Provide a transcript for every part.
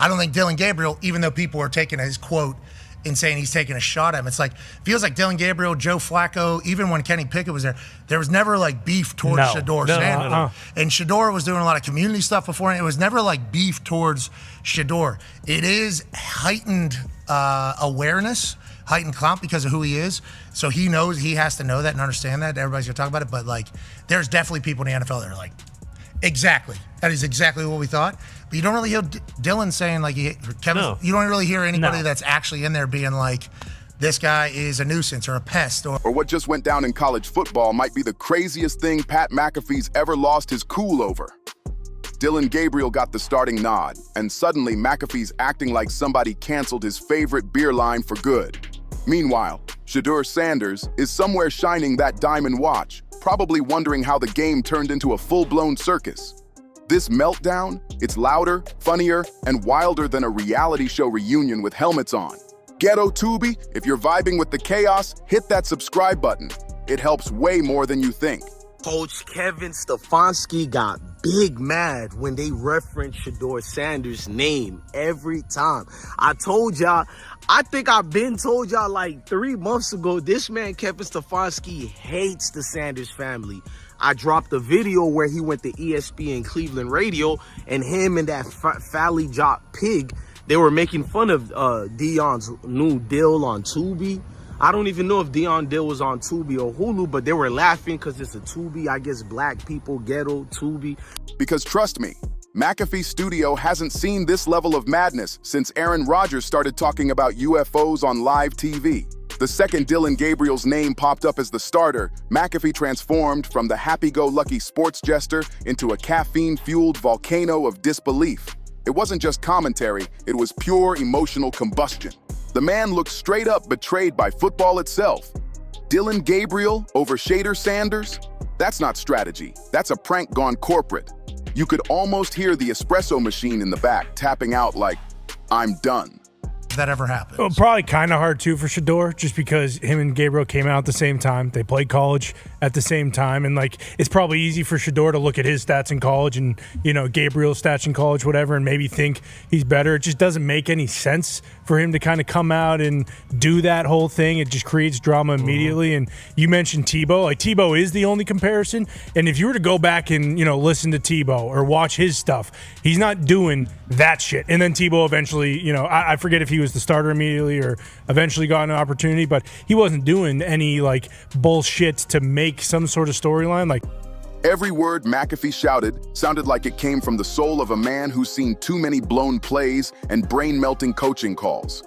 I don't think Dillon Gabriel, even though people are taking his quote and saying he's taking a shot at him, it's like, feels like Dillon Gabriel, Joe Flacco, even when Kenny Pickett was there was never like beef towards Shedeur Sanders. And Shedeur was doing a lot of community stuff before, and it was never like beef towards Shedeur. It is heightened awareness, heightened clout because of who he is. So he knows, he has to know that and understand that. Everybody's gonna talk about it, but like, there's definitely people in the NFL that are like, exactly. That is exactly what we thought. But you don't really hear Dillon saying like, Kevin, you don't really hear anybody that's actually in there being like, this guy is a nuisance or a pest. Or what just went down in college football might be the craziest thing Pat McAfee's ever lost his cool over. Dillon Gabriel got the starting nod, and suddenly McAfee's acting like somebody canceled his favorite beer line for good. Meanwhile, Shedeur Sanders is somewhere shining that diamond watch, probably wondering how the game turned into a full-blown circus. This meltdown, it's louder, funnier, and wilder than a reality show reunion with helmets on. Ghetto Tubi, if you're vibing with the chaos, hit that subscribe button. It helps way more than you think. Coach Kevin Stefanski got big mad when they referenced Shedeur Sanders' name every time. I told y'all, I think I've been told y'all like 3 months ago, this man Kevin Stefanski hates the Sanders family. I dropped a video where he went to ESPN Cleveland Radio, and him and that Fally Jock pig, they were making fun of Deion's new deal on Tubi. I don't even know if Deion Dill was on Tubi or Hulu, but they were laughing because it's a Tubi, I guess black people, ghetto, Tubi. Because trust me, McAfee Studio hasn't seen this level of madness since Aaron Rodgers started talking about UFOs on live TV. The second Dillon Gabriel's name popped up as the starter, McAfee transformed from the happy-go-lucky sports jester into a caffeine-fueled volcano of disbelief. It wasn't just commentary, it was pure emotional combustion. The man looked straight up betrayed by football itself. Dillon Gabriel over Shedeur Sanders? That's not strategy, that's a prank gone corporate. You could almost hear the espresso machine in the back tapping out like, I'm done. If that ever happens. Well, probably kind of hard too for Shedeur, just because him and Gabriel came out at the same time. They played college at the same time, and like it's probably easy for Shedeur to look at his stats in college and Gabriel's stats in college, whatever, and maybe think he's better. It just doesn't make any sense for him to kind of come out and do that whole thing. It just creates drama immediately. And you mentioned Tebow. Like Tebow is the only comparison, and if you were to go back and listen to Tebow or watch his stuff, he's not doing that shit. And then Tebow eventually, I forget if he was the starter immediately or eventually got an opportunity, but he wasn't doing any like bullshit to make some sort of storyline. Like every word McAfee shouted sounded like it came from the soul of a man who's seen too many blown plays and brain-melting coaching calls.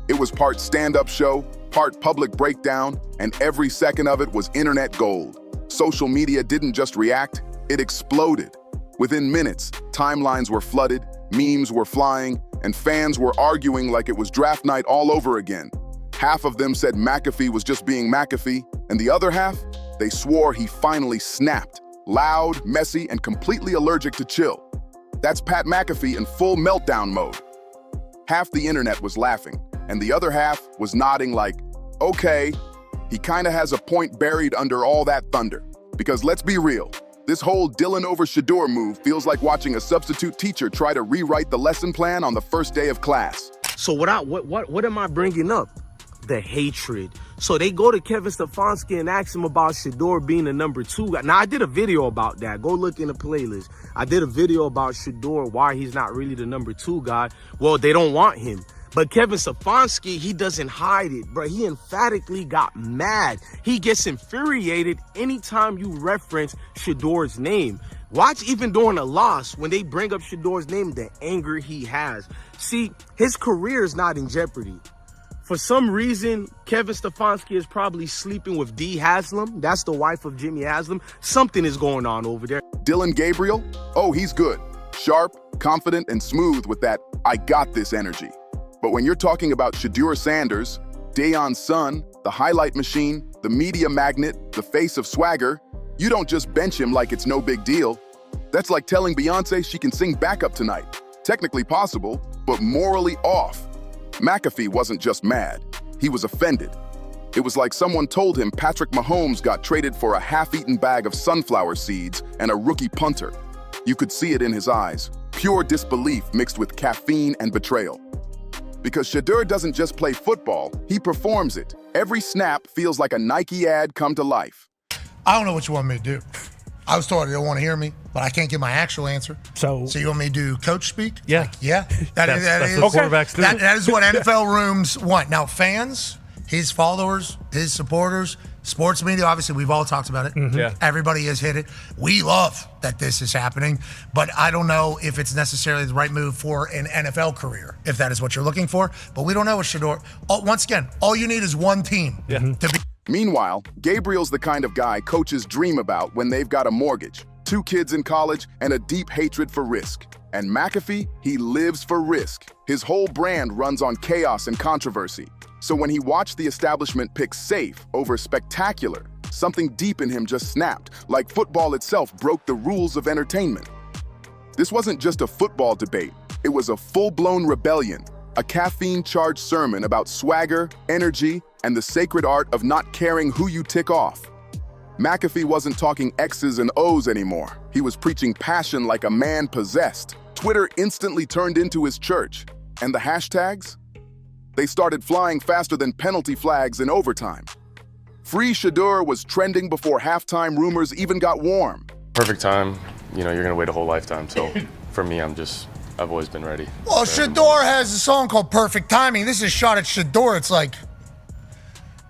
It was part stand-up show, part public breakdown, and every second of it was internet gold. Social media didn't just react, it exploded. Within minutes, timelines were flooded, memes were flying, and fans were arguing like it was draft night all over again. Half of them said McAfee was just being McAfee, and the other half, they swore he finally snapped, loud, messy, and completely allergic to chill. That's Pat McAfee in full meltdown mode. Half the internet was laughing, and the other half was nodding like, okay, he kinda has a point buried under all that thunder. Because let's be real, this whole Dillon over Shedeur move feels like watching a substitute teacher try to rewrite the lesson plan on the first day of class. So what am I bringing up? The hatred. So they go to Kevin Stefanski and ask him about Shedeur being the number 2 guy. Now, I did a video about that. Go look in the playlist. I did a video about Shedeur, why he's not really the number 2 guy. Well, they don't want him. But Kevin Stefanski, he doesn't hide it, bro. He emphatically got mad. He gets infuriated anytime you reference Shedeur's name. Watch even during a loss, when they bring up Shedeur's name, the anger he has. See, his career is not in jeopardy. For some reason, Kevin Stefanski is probably sleeping with Dee Haslam. That's the wife of Jimmy Haslam. Something is going on over there. Dillon Gabriel? Oh, he's good. Sharp, confident, and smooth with that I got this energy. But when you're talking about Shedeur Sanders, Deion's son, the highlight machine, the media magnet, the face of swagger, you don't just bench him like it's no big deal. That's like telling Beyonce she can sing backup tonight. Technically possible, but morally off. McAfee wasn't just mad, he was offended. It was like someone told him Patrick Mahomes got traded for a half-eaten bag of sunflower seeds and a rookie punter. You could see it in his eyes. pure disbelief mixed with caffeine and betrayal. Because Shedeur doesn't just play football, he performs it. Every snap feels like a Nike ad come to life. I don't know what you want me to do. I was told they don't want to hear me, but I can't get my actual answer. So you want me to do coach speak? Yeah. Like, yeah. That's what quarterbacks do. That is what NFL rooms want. Now, fans, his followers, his supporters, sports media, obviously, we've all talked about it. Mm-hmm. Yeah. Everybody has hit it. We love that this is happening, but I don't know if it's necessarily the right move for an NFL career, if that is what you're looking for. But we don't know what Shedeur. Once again, all you need is one team to be. Meanwhile, Gabriel's the kind of guy coaches dream about when they've got a mortgage, 2 kids in college, and a deep hatred for risk. And McAfee, he lives for risk. His whole brand runs on chaos and controversy. So when he watched the establishment pick safe over spectacular, something deep in him just snapped, like football itself broke the rules of entertainment. This wasn't just a football debate, it was a full-blown rebellion, a caffeine-charged sermon about swagger, energy, and the sacred art of not caring who you tick off. McAfee wasn't talking X's and O's anymore. He was preaching passion like a man possessed. Twitter instantly turned into his church. And the hashtags? They started flying faster than penalty flags in overtime. Free Shedeur was trending before halftime rumors even got warm. Perfect time, you're gonna wait a whole lifetime. So for me, I've always been ready. Well, Shedeur has a song called Perfect Timing. This is shot at Shedeur. It's like,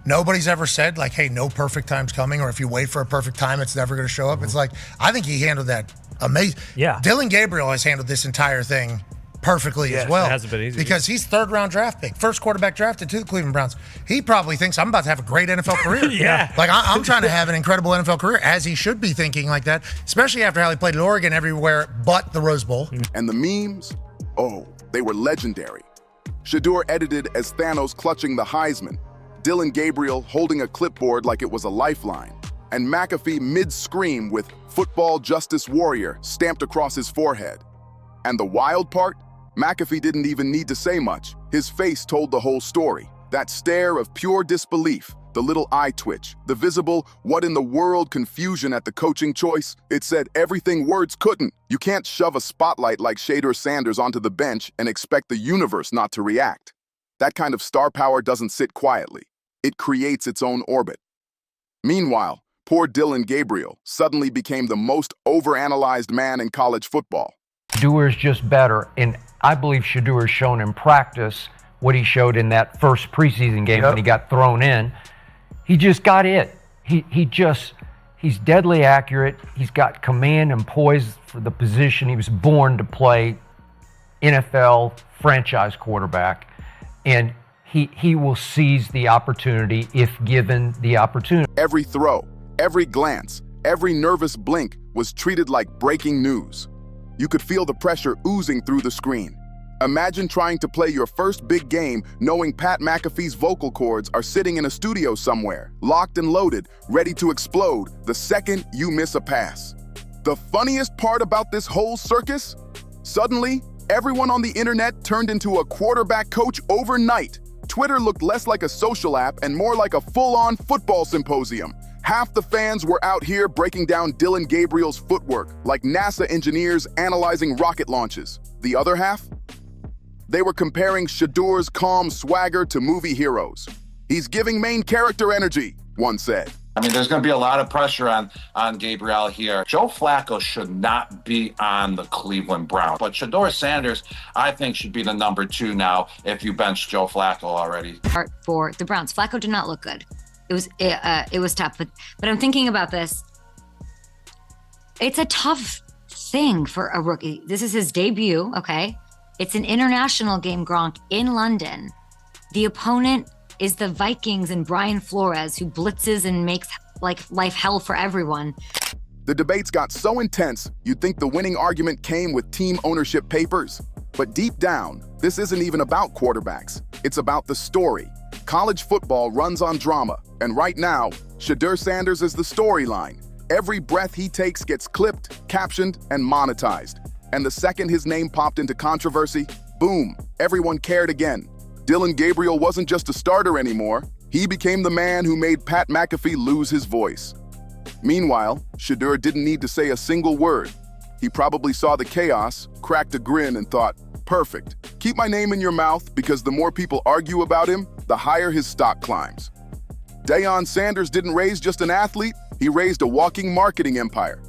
nobody's ever said, like, hey, no perfect time's coming, or if you wait for a perfect time, it's never going to show up. It's like, I think he handled that amazing. Yeah. Dillon Gabriel has handled this entire thing perfectly as well. It hasn't been easy. Because he's 3rd-round draft pick, first quarterback drafted to the Cleveland Browns. He probably thinks, I'm about to have a great NFL career. Yeah. Like, I'm trying to have an incredible NFL career, as he should be thinking like that, especially after how he played at Oregon everywhere but the Rose Bowl. And the memes? Oh, they were legendary. Shedeur edited as Thanos clutching the Heisman, Dillon Gabriel holding a clipboard like it was a lifeline, and McAfee mid-scream with "Football Justice Warrior" stamped across his forehead. And the wild part? McAfee didn't even need to say much. His face told the whole story. That stare of pure disbelief, the little eye twitch, the visible what in the world confusion at the coaching choice. It said everything words couldn't. You can't shove a spotlight like Shedeur Sanders onto the bench and expect the universe not to react. That kind of star power doesn't sit quietly. It creates its own orbit. Meanwhile, poor Dillon Gabriel suddenly became the most overanalyzed man in college football. Shedeur's just better, and I believe Shedeur has shown in practice what he showed in that first preseason game when he got thrown in. He just got it. He's deadly accurate. He's got command and poise for the position. He was born to play NFL franchise quarterback, and he will seize the opportunity if given the opportunity. Every throw, every glance, every nervous blink was treated like breaking news. You could feel the pressure oozing through the screen. Imagine trying to play your first big game knowing Pat McAfee's vocal cords are sitting in a studio somewhere, locked and loaded, ready to explode the second you miss a pass. The funniest part about this whole circus? Suddenly, everyone on the internet turned into a quarterback coach overnight. Twitter looked less like a social app and more like a full-on football symposium. Half the fans were out here breaking down Dillon Gabriel's footwork, like NASA engineers analyzing rocket launches. The other half? They were comparing Shedeur's calm swagger to movie heroes. He's giving main character energy, one said. I mean, there's going to be a lot of pressure on Gabriel here. Joe Flacco should not be on the Cleveland Browns. But Shedeur Sanders, I think, should be the number 2 now if you bench Joe Flacco already. For the Browns, Flacco did not look good. It was tough. But I'm thinking about this. It's a tough thing for a rookie. This is his debut, okay? It's an international game, Gronk, in London. The opponent is the Vikings and Brian Flores, who blitzes and makes life hell for everyone. The debates got so intense, you'd think the winning argument came with team ownership papers. But deep down, this isn't even about quarterbacks. It's about the story. College football runs on drama, and right now, Shedeur Sanders is the storyline. Every breath he takes gets clipped, captioned, and monetized. And the second his name popped into controversy, boom, everyone cared again. Dillon Gabriel wasn't just a starter anymore. He became the man who made Pat McAfee lose his voice. Meanwhile, Shedeur didn't need to say a single word. He probably saw the chaos, cracked a grin, and thought, perfect. Keep my name in your mouth because the more people argue about him, the higher his stock climbs. Dillon Sanders didn't raise just an athlete, he raised a walking marketing empire.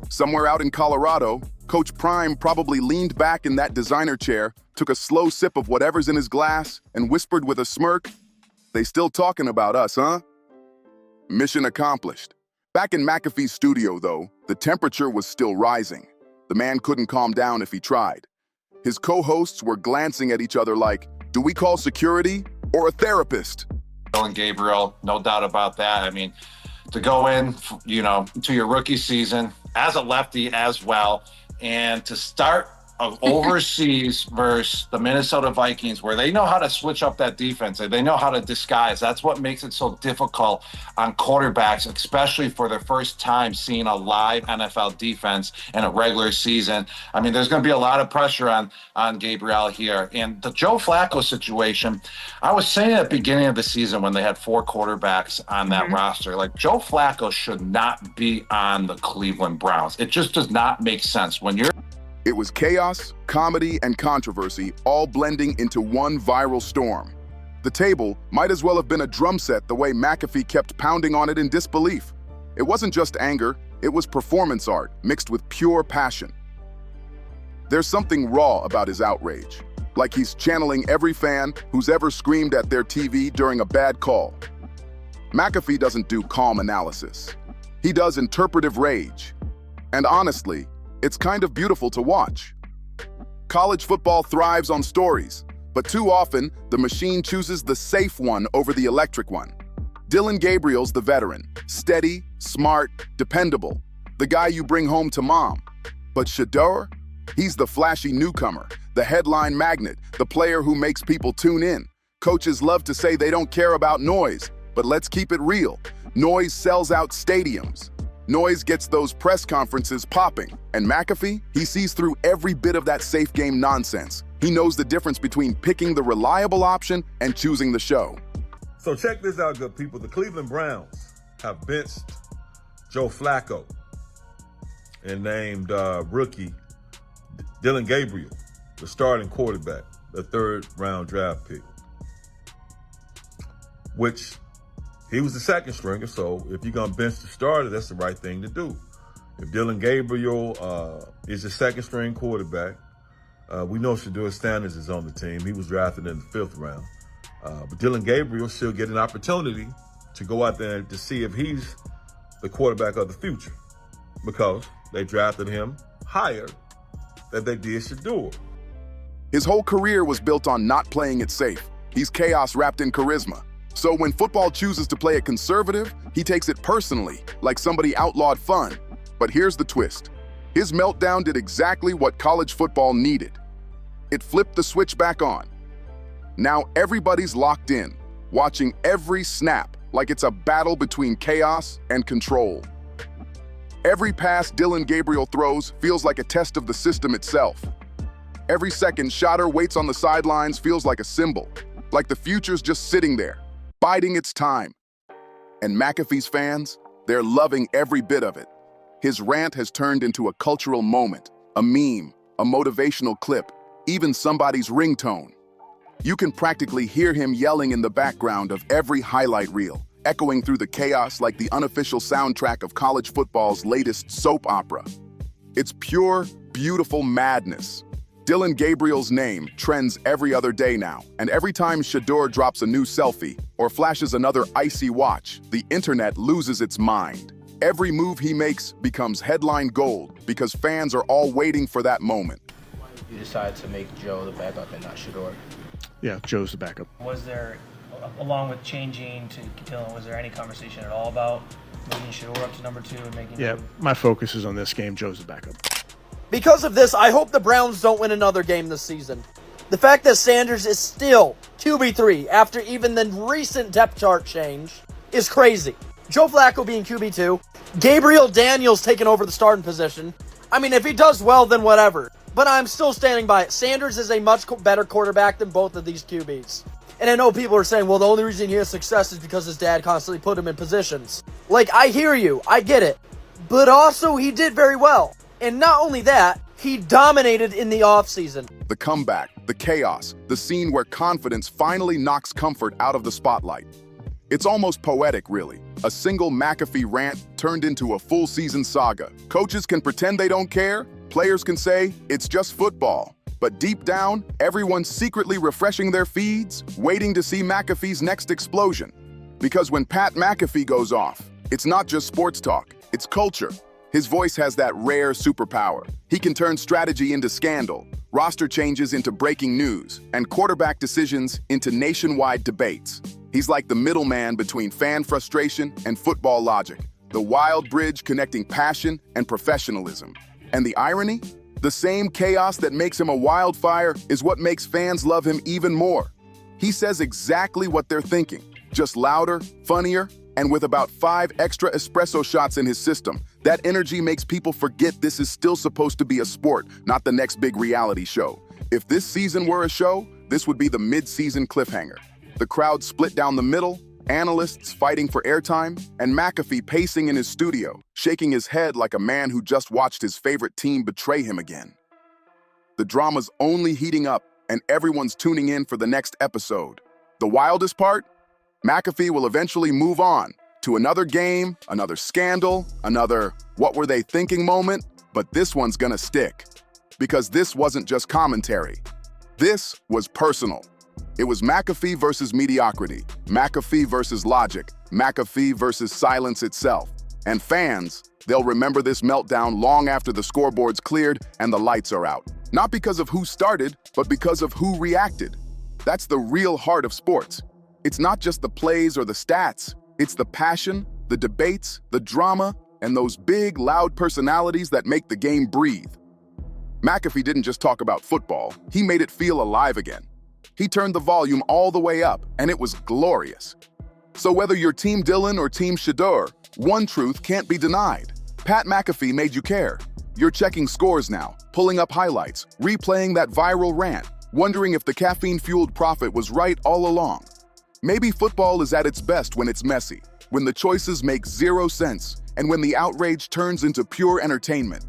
Somewhere out in Colorado, Coach Prime probably leaned back in that designer chair, took a slow sip of whatever's in his glass, and whispered with a smirk, "They still talking about us, huh?" Mission accomplished. Back in McAfee's studio, though, the temperature was still rising. The man couldn't calm down if he tried. His co-hosts were glancing at each other like, do we call security or a therapist? Dillon Gabriel, no doubt about that. I mean, to go in, to your rookie season as a lefty as well, and to start overseas versus the Minnesota Vikings, where they know how to switch up that defense. They know how to disguise. That's what makes it so difficult on quarterbacks, especially for their first time seeing a live NFL defense in a regular season. I mean, there's going to be a lot of pressure on Gabriel here. And the Joe Flacco situation, I was saying at the beginning of the season when they had 4 quarterbacks on that roster, like Joe Flacco should not be on the Cleveland Browns. It just does not make sense. When you're It was chaos, comedy, and controversy all blending into one viral storm. The table might as well have been a drum set the way McAfee kept pounding on it in disbelief. It wasn't just anger, it was performance art mixed with pure passion. There's something raw about his outrage, like he's channeling every fan who's ever screamed at their TV during a bad call. McAfee doesn't do calm analysis. He does interpretive rage. And honestly, it's kind of beautiful to watch. College football thrives on stories, but too often, the machine chooses the safe one over the electric one. Dillon Gabriel's the veteran, steady, smart, dependable, the guy you bring home to mom. But Shedeur? He's the flashy newcomer, the headline magnet, the player who makes people tune in. Coaches love to say they don't care about noise, but let's keep it real. Noise sells out stadiums. Noise gets those press conferences popping. And McAfee, he sees through every bit of that safe game nonsense. He knows the difference between picking the reliable option and choosing the show. So check this out, good people. The Cleveland Browns have benched Joe Flacco and named rookie Dillon Gabriel the starting quarterback, the 3rd round draft pick, which he was the 2nd stringer, so if you're going to bench the starter, that's the right thing to do. If Dillon Gabriel is the 2nd string quarterback, we know Shedeur Sanders is on the team. He was drafted in the 5th round. But Dillon Gabriel should get an opportunity to go out there to see if he's the quarterback of the future, because they drafted him higher than they did Shedeur. His whole career was built on not playing it safe. He's chaos wrapped in charisma. So when football chooses to play it conservative, he takes it personally, like somebody outlawed fun. But here's the twist. His meltdown did exactly what college football needed. It flipped the switch back on. Now everybody's locked in, watching every snap like it's a battle between chaos and control. Every pass Dillon Gabriel throws feels like a test of the system itself. Every second Shedeur waits on the sidelines feels like a symbol, like the future's just sitting there, biding its time. And McAfee's fans, they're loving every bit of it. His rant has turned into a cultural moment, a meme, a motivational clip, even somebody's ringtone. You can practically hear him yelling in the background of every highlight reel, echoing through the chaos like the unofficial soundtrack of college football's latest soap opera. It's pure, beautiful madness. Dillon Gabriel's name trends every other day now, and every time Shedeur drops a new selfie or flashes another icy watch, the internet loses its mind. Every move he makes becomes headline gold because fans are all waiting for that moment. You decided to make Joe the backup and not Shedeur. Yeah, Joe's the backup. Was there, along with changing to Dillon, was there any conversation at all about moving Shedeur up to number 2 and making? Yeah, my focus is on this game. Joe's the backup. Because of this, I hope the Browns don't win another game this season. The fact that Sanders is still QB3 after even the recent depth chart change is crazy. Joe Flacco being QB2, Gabriel Daniels taking over the starting position. I mean, if he does well, then whatever. But I'm still standing by it. Sanders is a much better quarterback than both of these QBs. And I know people are saying, well, the only reason he has success is because his dad constantly put him in positions. Like, I hear you. I get it. But also, he did very well. And not only that, he dominated in the offseason. The comeback, the chaos, the scene where confidence finally knocks comfort out of the spotlight. It's almost poetic, really. A single McAfee rant turned into a full season saga. Coaches can pretend they don't care. Players can say, it's just football. But deep down, everyone's secretly refreshing their feeds, waiting to see McAfee's next explosion. Because when Pat McAfee goes off, it's not just sports talk, it's culture. His voice has that rare superpower. He can turn strategy into scandal, roster changes into breaking news, and quarterback decisions into nationwide debates. He's like the middleman between fan frustration and football logic, the wild bridge connecting passion and professionalism. And the irony? The same chaos that makes him a wildfire is what makes fans love him even more. He says exactly what they're thinking, just louder, funnier, and with about 5 extra espresso shots in his system. That energy makes people forget this is still supposed to be a sport, not the next big reality show. If this season were a show, this would be the mid-season cliffhanger. The crowd split down the middle, analysts fighting for airtime, and McAfee pacing in his studio, shaking his head like a man who just watched his favorite team betray him again. The drama's only heating up, and everyone's tuning in for the next episode. The wildest part? McAfee will eventually move on to another game, another scandal, another what were they thinking moment, but this one's gonna stick. Because this wasn't just commentary. This was personal. It was McAfee versus mediocrity, McAfee versus logic, McAfee versus silence itself. And fans, they'll remember this meltdown long after the scoreboard's cleared and the lights are out. Not because of who started, but because of who reacted. That's the real heart of sports. It's not just the plays or the stats. It's the passion, the debates, the drama, and those big, loud personalities that make the game breathe. McAfee didn't just talk about football. He made it feel alive again. He turned the volume all the way up, and it was glorious. So whether you're Team Dillon or Team Shedeur, one truth can't be denied. Pat McAfee made you care. You're checking scores now, pulling up highlights, replaying that viral rant, wondering if the caffeine-fueled prophet was right all along. Maybe football is at its best when it's messy, when the choices make zero sense, and when the outrage turns into pure entertainment.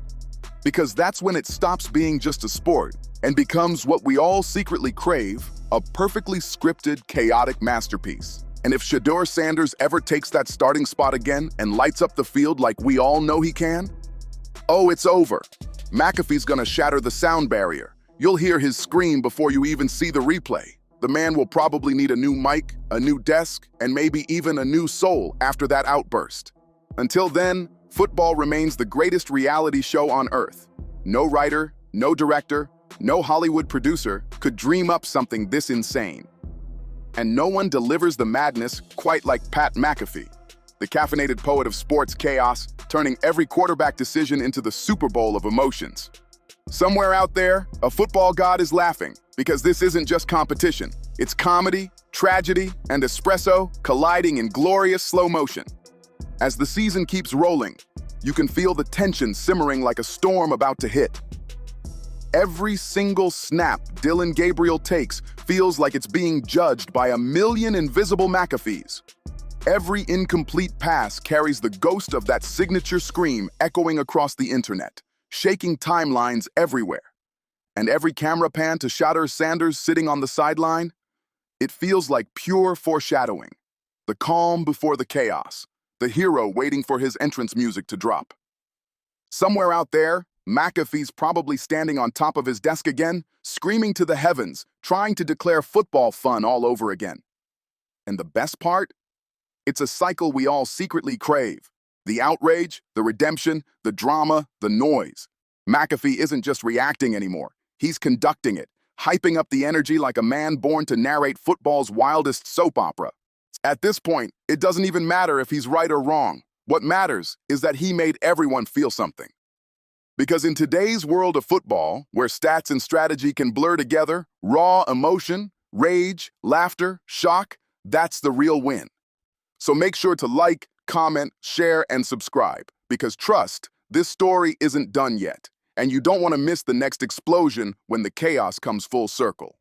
Because that's when it stops being just a sport and becomes what we all secretly crave, a perfectly scripted, chaotic masterpiece. And if Shedeur Sanders ever takes that starting spot again and lights up the field like we all know he can, oh, it's over. McAfee's gonna shatter the sound barrier. You'll hear his scream before you even see the replay. The man will probably need a new mic, a new desk, and maybe even a new soul after that outburst. Until then, football remains the greatest reality show on earth. No writer, no director, no Hollywood producer could dream up something this insane. And no one delivers the madness quite like Pat McAfee, the caffeinated poet of sports chaos, turning every quarterback decision into the Super Bowl of emotions. Somewhere out there, a football god is laughing, because this isn't just competition. It's comedy, tragedy, and espresso colliding in glorious slow motion. As the season keeps rolling, you can feel the tension simmering like a storm about to hit. Every single snap Dillon Gabriel takes feels like it's being judged by a million invisible McAfees. Every incomplete pass carries the ghost of that signature scream echoing across the internet, shaking timelines everywhere. And every camera pan to Shedeur Sanders sitting on the sideline, it feels like pure foreshadowing. The calm before the chaos, the hero waiting for his entrance music to drop. Somewhere out there, McAfee's probably standing on top of his desk again, screaming to the heavens, trying to declare football fun all over again. And the best part? It's a cycle we all secretly crave. The outrage, the redemption, the drama, the noise. McAfee isn't just reacting anymore. He's conducting it, hyping up the energy like a man born to narrate football's wildest soap opera. At this point, it doesn't even matter if he's right or wrong. What matters is that he made everyone feel something. Because in today's world of football, where stats and strategy can blur together, raw emotion, rage, laughter, shock, that's the real win. So make sure to like, comment, share, and subscribe. Because trust, this story isn't done yet. And you don't want to miss the next explosion when the chaos comes full circle.